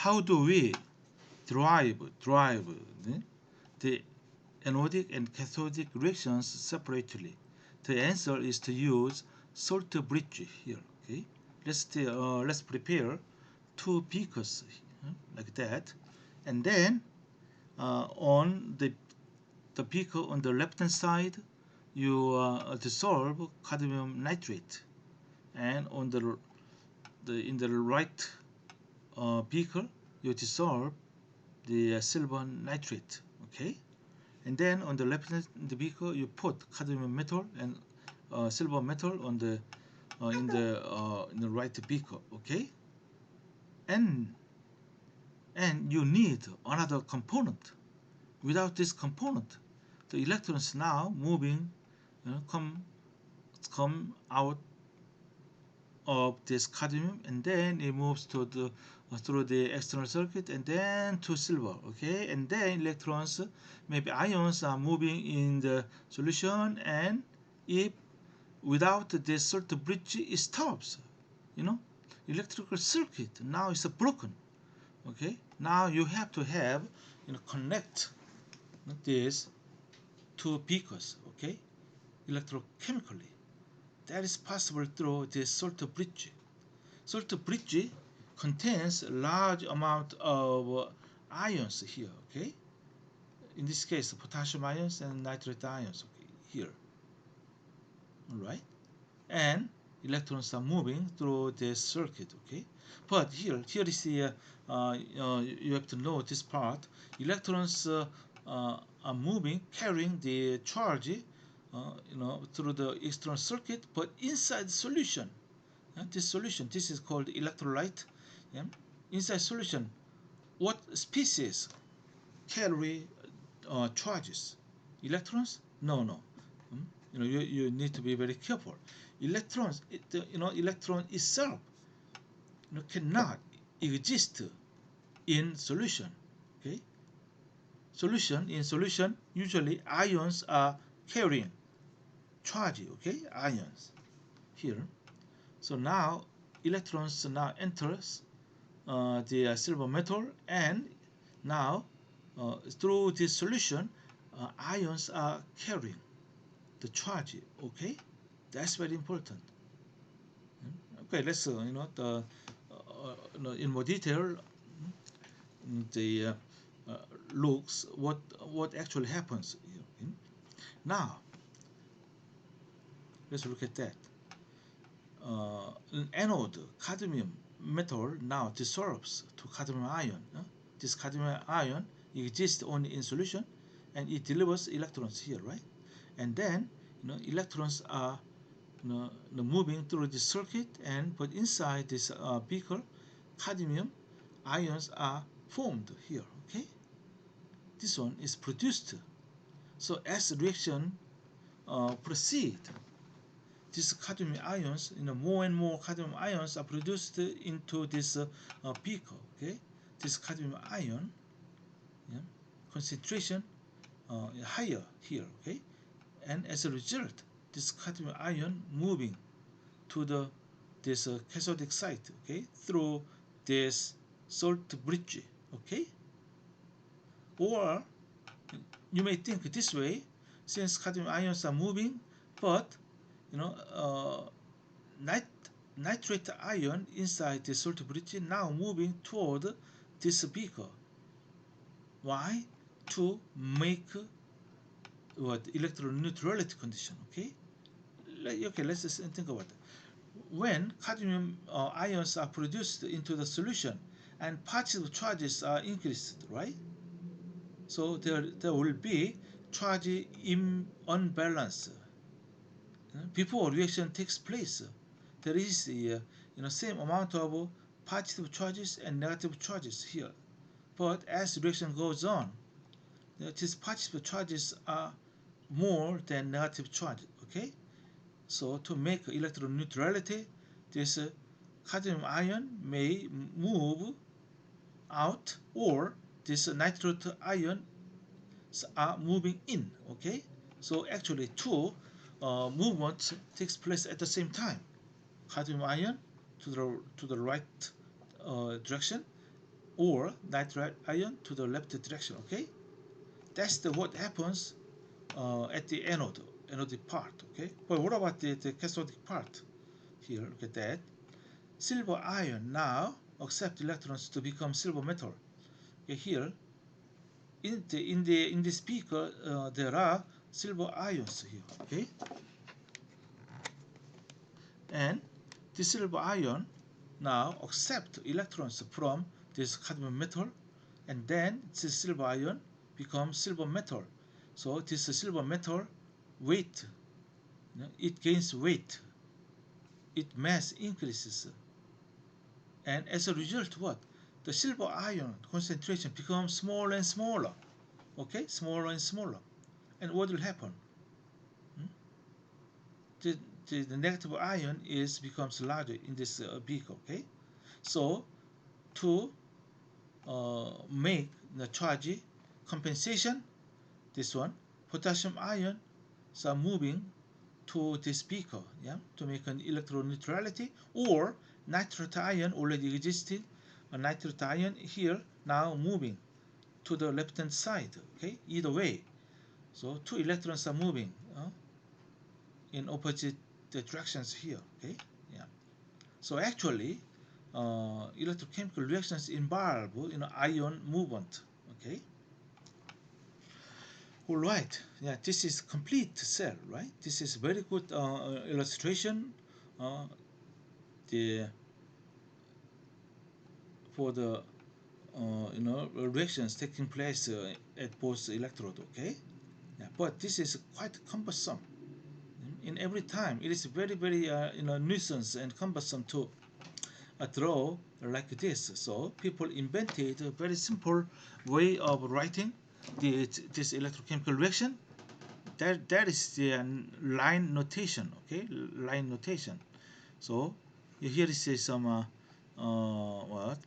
how do we drive the anodic and cathodic reactions separately? The answer is to use salt bridge here. Okay, let's prepare two beakers like that, and then on the beaker on the left hand side, you dissolve cadmium nitrate, and on the in the right beaker you dissolve the silver nitrate. Okay, and then on the left hand the beaker you put cadmium metal and silver metal on the in the right beaker. Okay, and you need another component. Without this component, the electrons now moving come out of this cadmium, and then it moves to the through the external circuit and then to silver. Okay, and then electrons, maybe ions, are moving in the solution, and if without this sort of bridge it stops, you know, electrical circuit now is broken. Okay, now you have to have, connect these two beakers. Okay, electrochemically. That is possible through this salt bridge. Salt bridge contains a large amount of ions here. Okay, in this case potassium ions and nitrate ions. Okay, here. All right, and electrons are moving through this circuit. Okay, but here is the you have to know this part. Electrons are moving, carrying the charge, through the external circuit, but inside the solution. This solution, this is called electrolyte. Yeah? Inside solution, what species carry charges? Electrons? No, no. You need to be very careful. Electrons, electron itself, cannot exist in solution. Okay, solution usually ions are carrying charge. Okay, ions here. So now electrons now enters the silver metal, and now through this solution ions are carrying the charge. Okay, that's very important. Okay, let's in more detail the looks what actually happens here. Now let's look at that. An anode cadmium metal now dissolves to cadmium ion. This cadmium ion exists only in solution, and it delivers electrons here, right? And then electrons are moving through the circuit, and but inside this beaker, cadmium ions are formed here. Okay, this one is produced. So as the reaction proceed, these cadmium ions, more and more cadmium ions are produced into this beaker. Okay, this cadmium ion, yeah, concentration higher here. Okay, and as a result, this cadmium ion moving to this cathodic site. Okay, through this salt bridge. Okay, or you may think this way, since cadmium ions are moving, but you know nit nitrate ion inside the salt bridge now moving toward this beaker. Why? To make what electroneutrality condition. Okay. Okay. Let's just think about it. When cadmium ions are produced into the solution and positive charges are increased, right? So there will be charge unbalance. Before reaction takes place, there is the same amount of positive charges and negative charges here. But as reaction goes on, these positive charges are more than negative charges. Okay, so to make electron neutrality, this cadmium ion may move out, or this nitrate ion are moving in. Okay, so actually two movements takes place at the same time. Cadmium ion to the right direction, or nitride ion to the left direction. Okay, that's what happens at the anodic part. Okay, but what about the cathodic part? Here, look at that. Silver ion now accept electrons to become silver metal. Okay, here in the speaker there are silver ions here. Okay, and the silver ion now accept electrons from this cadmium metal, and then this silver ion becomes silver metal. So this silver metal weight, it gains weight, its mass increases, and as a result, what? The silver ion concentration becomes smaller and smaller. Okay, smaller and smaller. And what will happen? Hmm? The, the negative ion is becomes larger in this beaker. Okay, so to make the charge compensation, this one, potassium ion are moving to this beaker, yeah, to make an electroneutrality, or nitrate ion already existing, a nitrate ion here now moving to the left hand side. Okay, either way, so two electrons are moving in opposite directions here. Okay, yeah. So actually, electrochemical reactions involve ion movement. Okay. All right. Yeah, this is complete cell, right? This is very good illustration. Uh, the for the reactions taking place at both electrode. Okay. Yeah, but this is quite cumbersome. In every time, it is very nuisance and cumbersome to draw like this. So people invented a very simple way of writing this electrochemical reaction. That is the line notation. Okay, line notation. So here is some what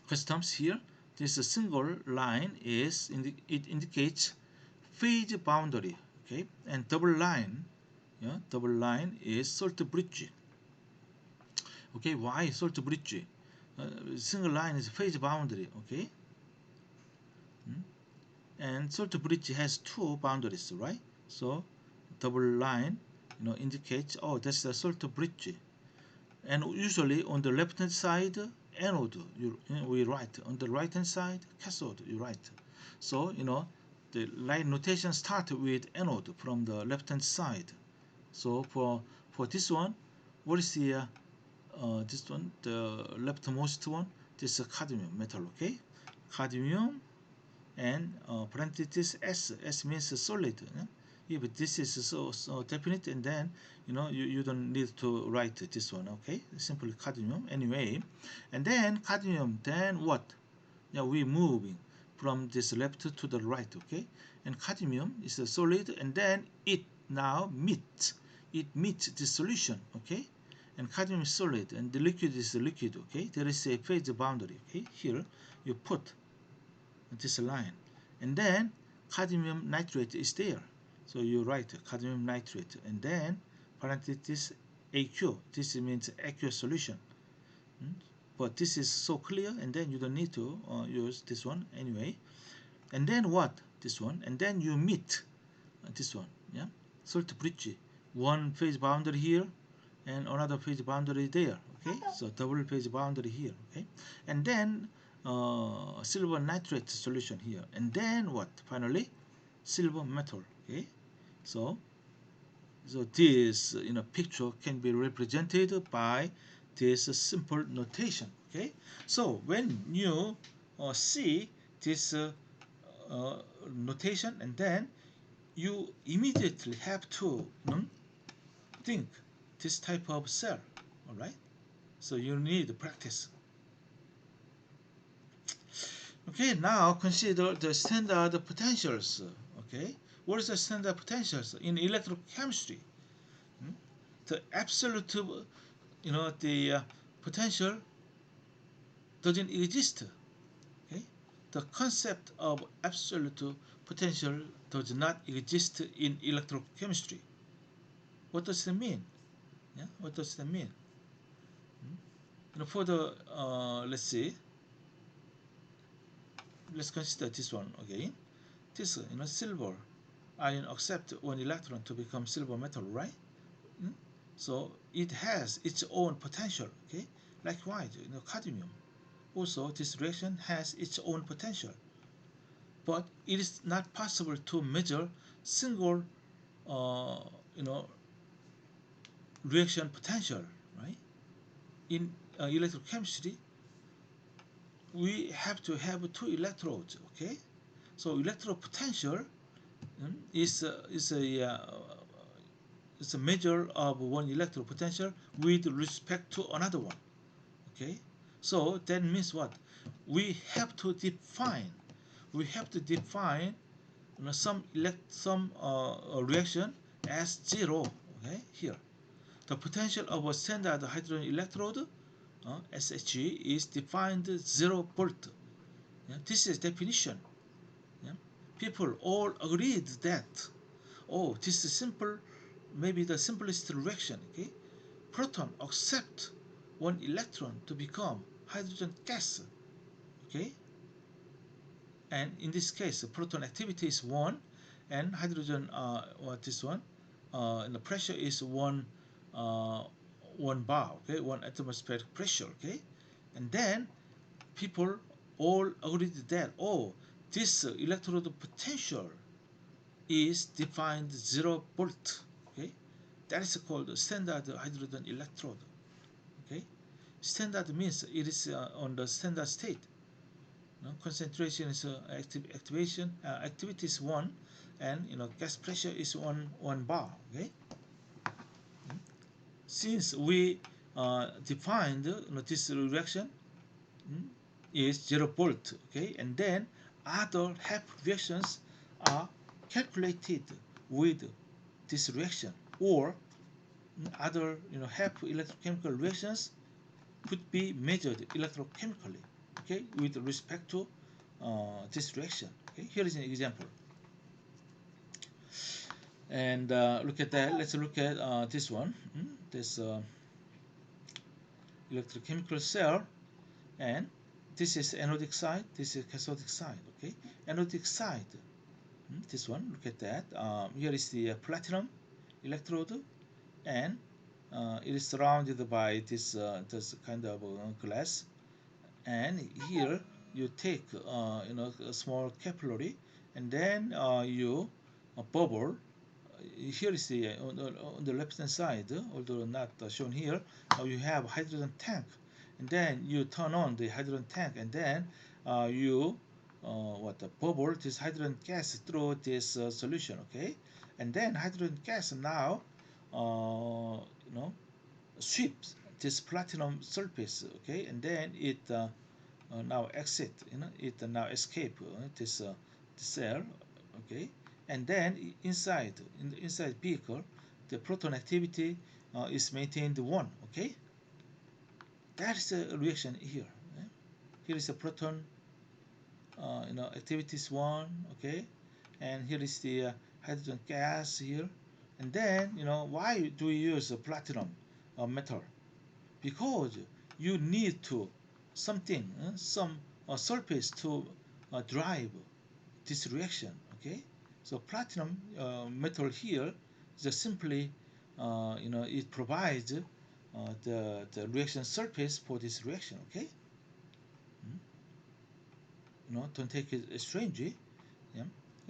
customs here. This single line is it indicates phase boundary. Okay, and double line, yeah, double line is salt bridge. Okay, why salt bridge? Single line is phase boundary. Okay, and salt bridge has two boundaries, right? So double line, indicates, oh, that's the salt bridge. And usually on the left hand side, anode, we write. On the right hand side, cathode, you write. So the line notation start with anode from the left hand side. So for this one, what is the this one, the leftmost one? This is cadmium metal. Okay, cadmium, and parenthesis S. S means solid. Yeah? If this is so definite, and then you don't need to write this one. Okay, simply cadmium anyway, and then cadmium. Then what? Yeah, we moving from this left to the right. Okay, and cadmium is a solid, and then it now meets. It meets the solution. Okay, and cadmium is solid, and the liquid is the liquid. Okay, there is a phase boundary. Okay, here you put this line, and then cadmium nitrate is there, so you write cadmium nitrate, and then parenthesis aqueous. This means aqueous solution. Hmm? But this is so clear, and then you don't need to use this one anyway. And then what? This one, and then you meet this one. Yeah, salt bridge, one phase boundary here and another phase boundary there. Okay, so double phase boundary here. Okay, and then silver nitrate solution here, and then what? Finally, silver metal. Okay, so this picture can be represented by this simple notation. Okay, so when you see this notation, and then you immediately have to think this type of cell. All right, so you need practice. Okay, now consider the standard potentials. Okay, what is the standard potentials in electrochemistry? Hmm? The absolute, the potential doesn't exist. Okay, the concept of absolute potential does not exist in electrochemistry. What does that mean? Yeah, what does that mean? For the let's see. let's consider this one again. This silver ion accept one electron to become silver metal, right? Mm? So it has its own potential. Okay, likewise, cadmium. Also, this reaction has its own potential, but it is not possible to measure single, uh, you know, reaction potential, right? In electrochemistry, we have to have two electrodes. Okay, so electrode potential is a measure of one electrode potential with respect to another one. Okay, so that means what? We have to define. We have to define some reaction as zero. Okay, here the potential of a standard hydrogen electrode SHE is defined 0 volt. Yeah, this is definition. Yeah. People all agreed that, oh, this is simple, maybe the simplest reaction. Okay, proton accept one electron to become hydrogen gas. Okay, and in this case, the proton activity is 1, and hydrogen, what this one, and the pressure is 1 bar. Okay, 1 atmospheric pressure. Okay, and then people all agreed that, oh, this electrode potential is defined 0 volt. Okay, that is called standard hydrogen electrode. Okay, standard means it is on the standard state. Concentration is activation activity is 1, and gas pressure is 1 bar. Okay, since we defined this reaction is 0 volt. Okay, and then other half reactions are calculated with this reaction, or other half electrochemical reactions could be measured electrochemically, okay, with respect to this reaction. Okay, here is an example, and look at that. Let's look at this one. This electrochemical cell, and this is anodic side, this is cathodic side. Okay, anodic side, this one, look at that. Here is the platinum electrode, and it is surrounded by this kind of glass, and here you take a small capillary, and then you bubble. Here is the on the left hand side, although not shown here. You have hydrogen tank, and then you turn on the hydrogen tank, and then you bubble this hydrogen gas through this solution. Okay, and then hydrogen gas now you know sweeps this platinum surface. Okay, and then it now exit, it now escape this cell. Okay, and then inside, in the inside vehicle, the proton activity is maintained 1. Okay, that is a reaction here. Here is a proton activity is 1. Okay, and here is the hydrogen gas here. And then why do we use platinum metal? Because you need to something, some surface to drive this reaction. Okay, so platinum metal here just simply it provides the reaction surface for this reaction. Okay, don't take it strangely. Yeah,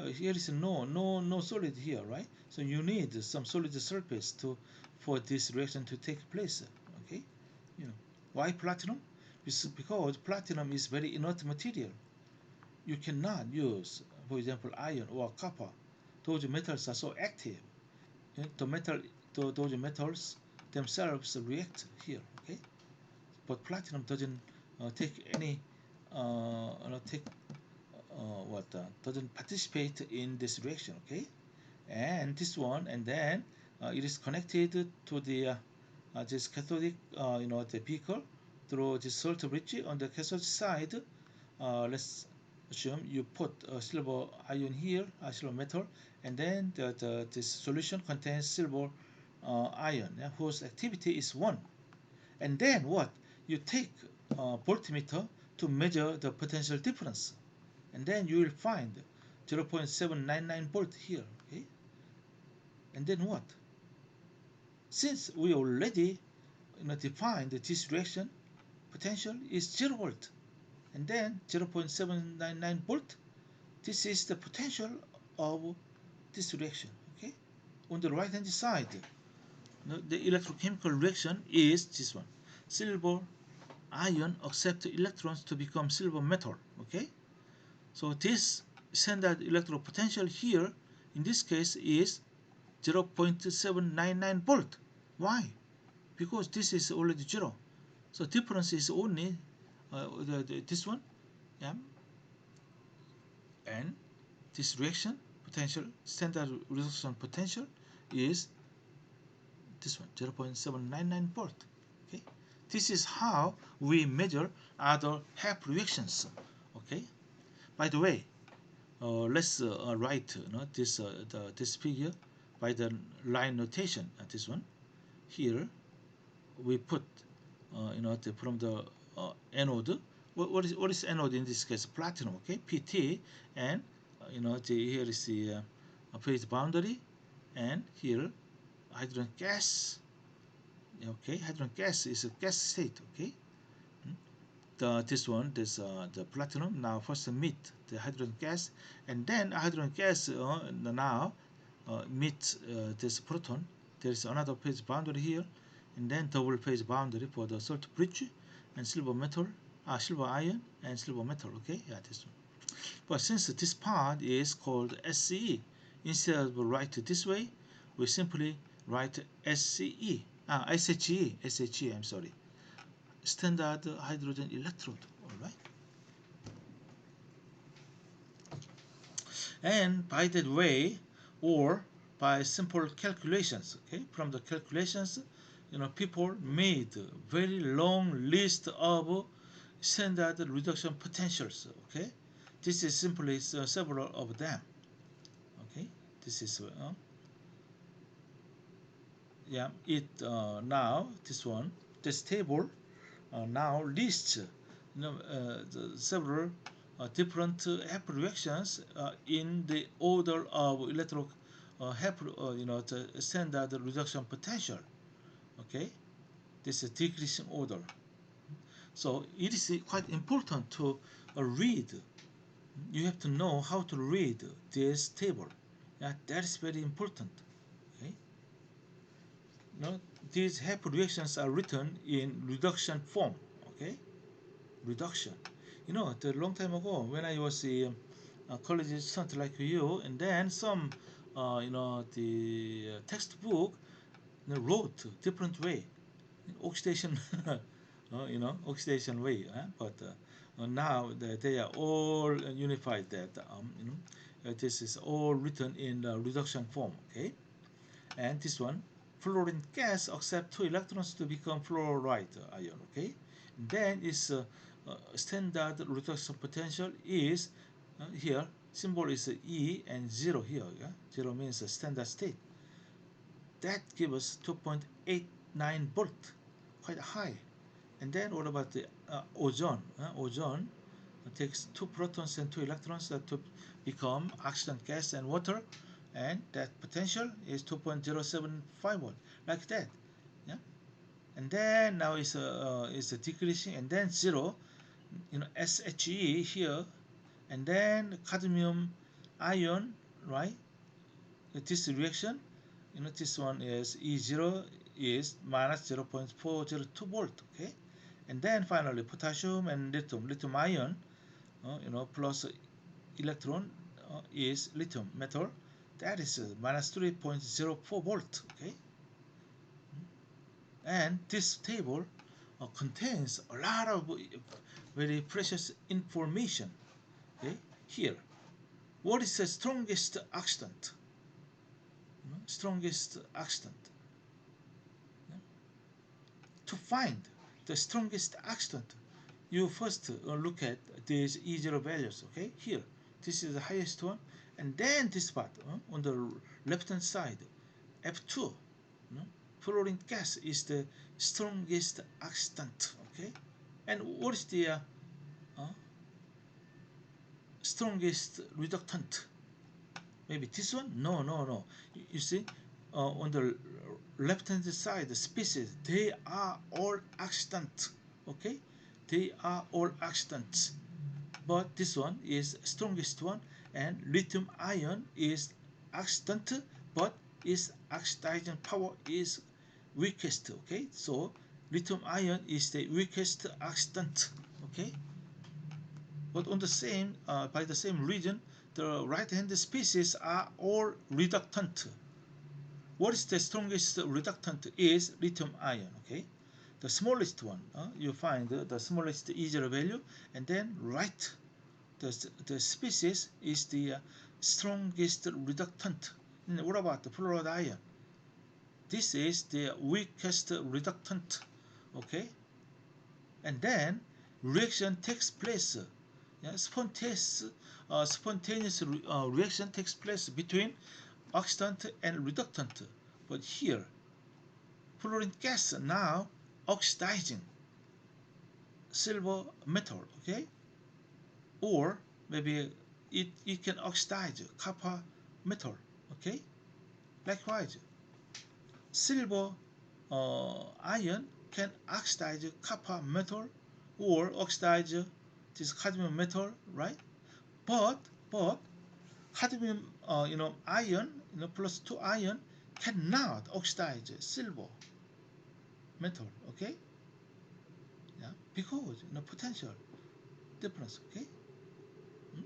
here is no solid here, right? So you need some solid surface to for this reaction to take place. Okay, you know why platinum? Because platinum is very inert material. You cannot use, for example, iron or copper. Those metals are so active. Those metals themselves react here. Okay, but platinum doesn't take any take doesn't participate in this reaction. Okay, and this one, and then it is connected to the this cathodic the beaker through this salt bridge on the cathode side. Let's assume you put a silver ion here, a silver metal, and then this solution contains silver ion, yeah, whose activity is 1. And then what? You take voltmeter to measure the potential difference. and then you will find 0.799 volt here. Okay, and then what? Since we already defined this reaction potential is 0 volt, and then 0.799 volt, this is the potential of this reaction. Okay, on the right hand side, the electrochemical reaction is this one: silver ion accept electrons to become silver metal. Okay, so this standard electrode potential here in this case is 0.799 volt. Why? Because this is already 0. So difference is only this one, yeah, and this reaction potential, standard reduction potential, is this one, 0.799 volt. Okay, this is how we measure other half reactions. Okay, by the way, let's write this figure by the line notation. This one here we put from the anode. What is anode in this case? Platinum. Okay, PT, and here is the phase boundary, and here hydrogen gas. Okay, hydrogen gas is a gas state. Okay, this one, the platinum now first meet the hydrogen gas, and then hydrogen gas now meet this proton. There is another phase boundary here, and then double phase boundary for the salt bridge and silver metal, silver ion and silver metal. Okay, yeah, this one. But since this part is called SCE, instead of write it this way, we simply write SCE, SHE. I'm sorry, standard hydrogen electrode. All right. And by that way, or by simple calculations, okay, from the calculations, people made a very long list of standard reduction potentials. Okay, this is simply several of them. Okay, this is yeah, it now this table now lists several different half reactions in the order of electro half the standard reduction potential. Okay, this is decreasing order. So it is quite important to read. You have to know how to read this table. Yeah, that is very important. Okay, no, these half reactions are written in reduction form. Okay, reduction. The long time ago when I was a college student like you, and then some, the textbook wrote different way, oxidation, oxidation way. But now they are all unified. That this is all written in reduction form. Okay, and this one, fluorine gas accept 2 electrons to become fluoride ion. Okay, then is standard reduction potential is here, symbol is E and 0 here. Yeah? 0 means a standard state. That gives us 2.89 volt, quite high. And then what about the ozone? Ozone takes 2 protons and 2 electrons to become oxygen gas and water, and that potential is 2.075 volt, like that. Yeah, and then now is decreasing, and then 0, SHE here, and then cadmium ion, right? This reaction, this one is E0 is minus 0.402 volt. Okay, and then finally potassium and lithium ion, plus electron is lithium metal, that is minus 3.04 volt. Okay, and this table contains a lot of very precious information. Okay, here, what is the strongest oxidant? Strongest oxidant. To find the strongest oxidant, you first look at these E0 values. Okay, here, this is the highest one, and then this part on the left hand side, F2, fluorine gas is the strongest oxidant. Okay, and what is the strongest reductant? Maybe this one? No. You see, on the left hand side, the species, they are all accident. Okay, they are all accidents. But this one is strongest one, and lithium ion is accident, but its oxidizing power is weakest. Okay, so lithium ion is the weakest accident. Okay, but on the same by the same reason, the right-hand species are all reductant. What is the strongest reductant is lithium ion. Okay, the smallest one, you find the smallest easier value, and then write the species is the strongest reductant. And what about the fluoride ion? This is the weakest reductant. Okay, and then reaction takes place. Yeah, spontaneous reaction takes place between oxidant and reductant. But here, fluorine gas now oxidizing silver metal. Okay, or maybe it can oxidize copper metal. Okay, likewise, silver ion can oxidize copper metal or oxidize this cadmium metal, right? But cadmium ion, plus 2 ion cannot oxidize silver metal. Okay, yeah, because potential difference. Okay. Hmm?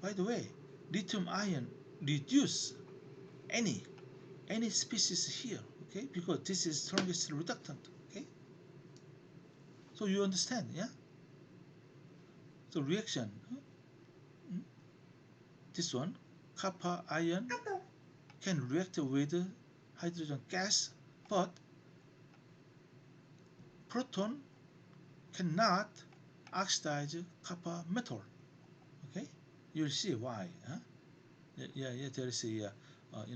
By the way, lithium ion reduce any species here. Okay, because this is strongest reductant. Okay, so you understand, yeah? So reaction, this one, copper ion can react with hydrogen gas, but proton cannot oxidize copper metal. Okay, you'll see why. Huh? Yeah. There is a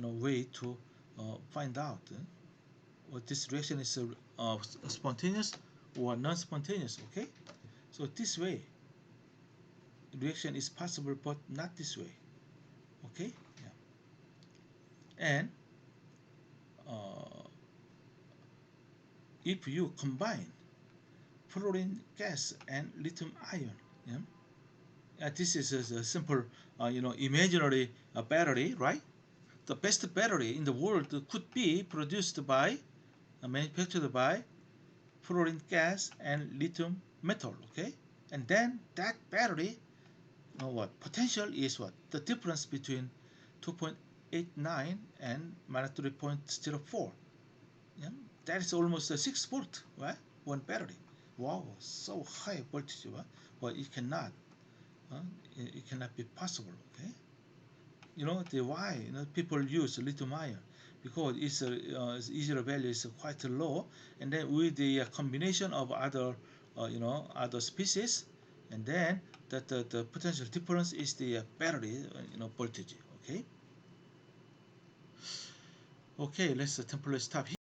way to find out what this reaction is spontaneous or non-spontaneous. Okay, so this way reaction is possible, but not this way. Okay, yeah. And uh, if you combine fluorine gas and lithium ion, yeah, this is a simple, imaginary battery, right? The best battery in the world could be produced by, manufactured by fluorine gas and lithium metal. Okay, and then that battery, what potential is what the difference between 2.89 and minus 3.04. Yeah, that is almost a 6 volt, right? One battery. Wow, so high voltage, right? Well, it cannot. Uh, it cannot be possible. Okay, the why people use lithium ion because its easier value is quite low, and then with the combination of other other species, and then that the potential difference is the battery voltage. Okay, let's temporarily stop here.